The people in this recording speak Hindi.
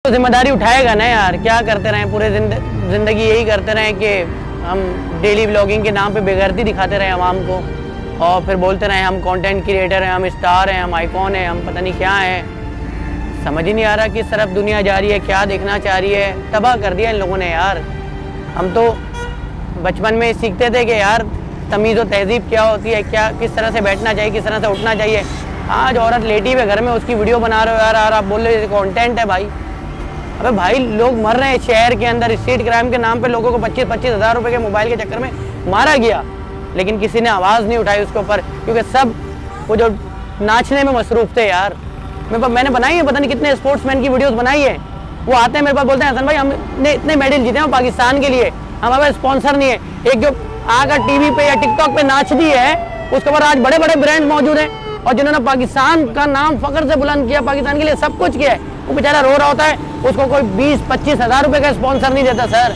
तो जिम्मेदारी उठाएगा ना यार। क्या करते रहे पूरे जिंदगी यही करते रहे कि हम डेली व्लॉगिंग के नाम पे बेगैरती दिखाते रहे आवाम को, और फिर बोलते रहे हम कंटेंट क्रिएटर हैं, हम स्टार हैं, हम आइकॉन हैं, हम पता नहीं क्या हैं। समझ ही नहीं आ रहा किस तरफ दुनिया जा रही है, क्या देखना चाह रही है। तबाह कर दिया इन लोगों ने यार। हम तो बचपन में सीखते थे कि यार तमीज़ और तहजीब क्या होती है, क्या किस तरह से बैठना चाहिए, किस तरह से उठना चाहिए। आज औरत लेटी हुई घर में उसकी वीडियो बना रहे हो यार आप बोल रहे हो कॉन्टेंट है भाई। अबे भाई लोग मर रहे हैं शहर के अंदर, स्ट्रीट क्राइम के नाम पे लोगों को 25-25 हज़ार रुपए के मोबाइल के चक्कर में मारा गया, लेकिन किसी ने आवाज़ नहीं उठाई उसके ऊपर, क्योंकि सब वो जो नाचने में मसरूफ़ थे यार। मैंने बनाई है पता नहीं कितने स्पोर्ट्समैन की वीडियोस बनाई है। वो आते हैं मेरे पास बोलते हैं हसन भाई हमने इतने मेडल जीते हैं पाकिस्तान के लिए, हमारे पास स्पॉन्सर नहीं है। एक जो आकर टीवी पे या टिकटॉक पे नाच दी है उसके बाद आज बड़े बड़े ब्रांड मौजूद हैं, और जिन्होंने पाकिस्तान का नाम फख्र से बुलंद किया, पाकिस्तान के लिए सब कुछ किया है, वो बेचारा रो रहा होता है, उसको कोई 20-25 हज़ार रुपए का स्पॉन्सर नहीं देता सर।